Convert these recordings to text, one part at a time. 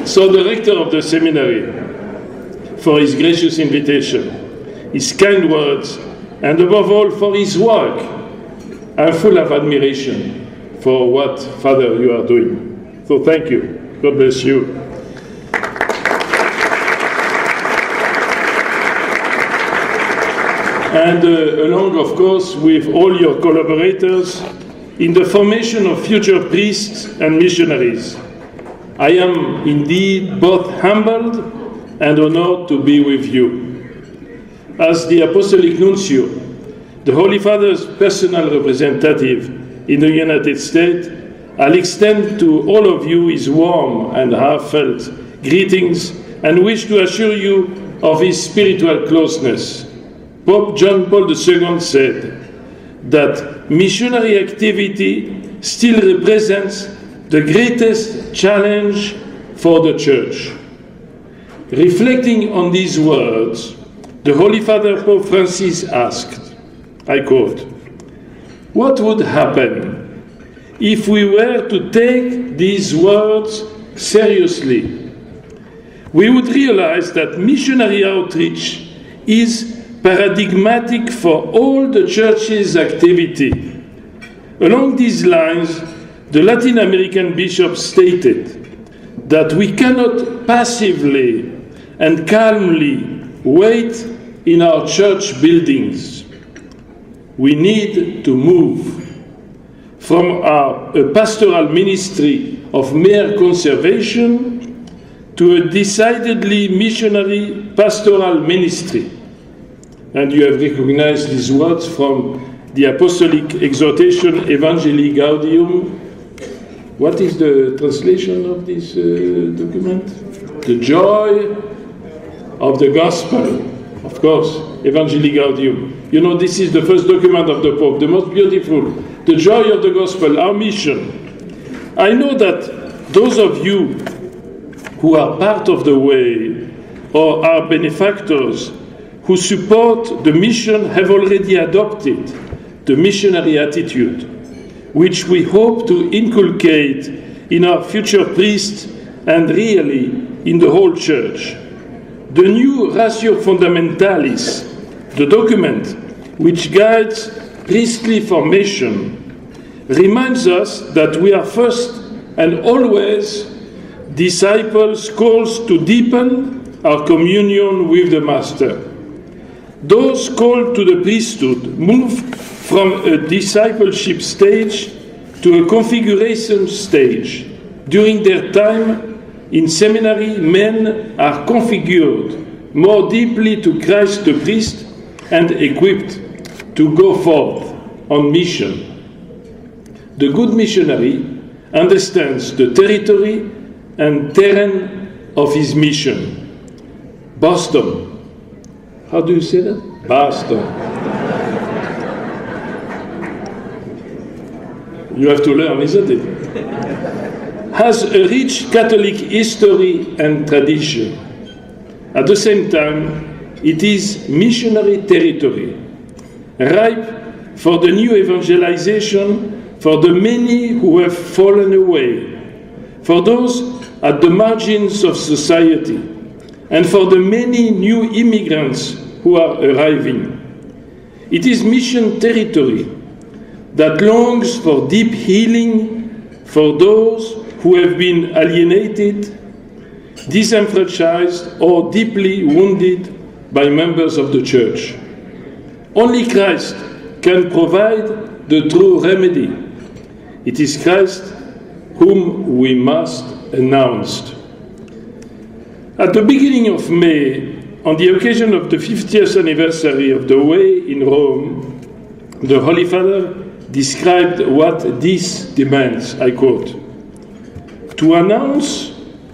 So the rector of the seminary, for his gracious invitation, his kind words, and above all for his work, I'm full of admiration for what, Father, you are doing. So thank you. God bless you. And along, of course, with all your collaborators in the formation of future priests and missionaries. I am indeed both humbled and honored to be with you. As the Apostolic Nuncio, the Holy Father's personal representative in the United States, I'll extend to all of you his warm and heartfelt greetings and wish to assure you of his spiritual closeness. Pope John Paul II said that missionary activity still represents the greatest challenge for the Church. Reflecting on these words, the Holy Father Pope Francis asked, I quote, "What would happen if we were to take these words seriously? We would realize that missionary outreach is paradigmatic for all the Church's activity." Along these lines, the Latin American bishop stated that we cannot passively and calmly wait in our church buildings. We need to move from a pastoral ministry of mere conservation to a decidedly missionary pastoral ministry. And you have recognized these words from the Apostolic exhortation Evangelii Gaudium. What is the translation of this document? The joy of the gospel. Of course, Evangelii Gaudium. You know, this is the first document of the Pope, the most beautiful. The joy of the gospel, our mission. I know that those of you who are part of the way or are benefactors who support the mission have already adopted the missionary attitude, which we hope to inculcate in our future priests and really in the whole Church. The new Ratio Fundamentalis, the document which guides priestly formation, reminds us that we are first and always disciples called to deepen our communion with the Master. Those called to the priesthood move from a discipleship stage to a configuration stage. During their time in seminary, men are configured more deeply to Christ the priest and equipped to go forth on mission. The good missionary understands the territory and terrain of his mission. Boston. How do you say that? Boston. You have to learn, isn't it? Has a rich Catholic history and tradition. At the same time, it is missionary territory, ripe for the new evangelization for the many who have fallen away, for those at the margins of society, and for the many new immigrants who are arriving. It is mission territory that longs for deep healing for those who have been alienated, disenfranchised, or deeply wounded by members of the Church. Only Christ can provide the true remedy. It is Christ whom we must announce. At the beginning of May, on the occasion of the 50th anniversary of the Way in Rome, the Holy Father described what this demands, I quote, "To announce,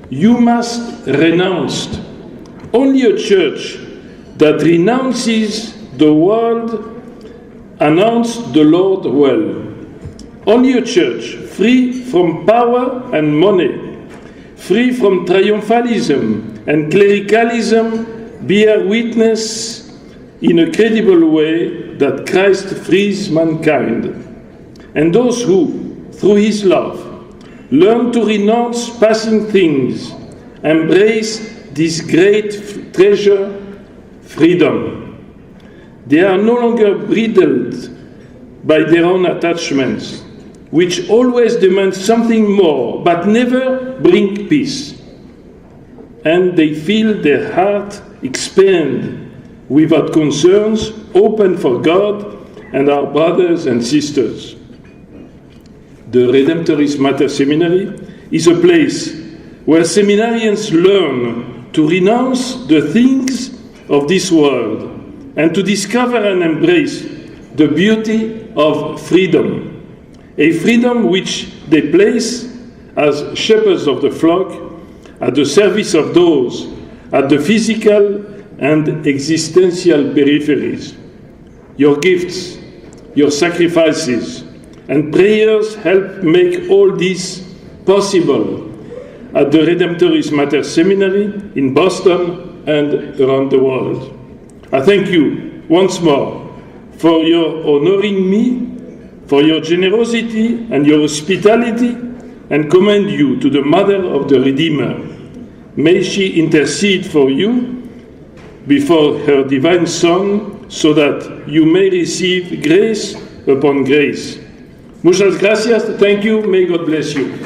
you must renounce. Only a church that renounces the world announced the Lord well. Only a church free from power and money, free from triumphalism and clericalism, bear witness in a credible way that Christ frees mankind. And those who, through his love, Learn to renounce passing things. Embrace this great treasure, freedom. They are no longer bridled by their own attachments, which always demand something more, but never bring peace. And they feel their heart expand without concerns, open for God and our brothers and sisters. The Redemptoris Mater Seminary is a place where seminarians learn to renounce the things of this world and to discover and embrace the beauty of freedom, a freedom which they place as shepherds of the flock at the service of those at the physical and existential peripheries. Your gifts, your sacrifices, and prayers help make all this possible at the Redemptoris Mater Seminary in Boston and around the world. I thank you once more for your honoring me, for your generosity and your hospitality, and commend you to the Mother of the Redeemer. May she intercede for you before her divine Son, so that you may receive grace upon grace. Muchas gracias. Thank you. May God bless you.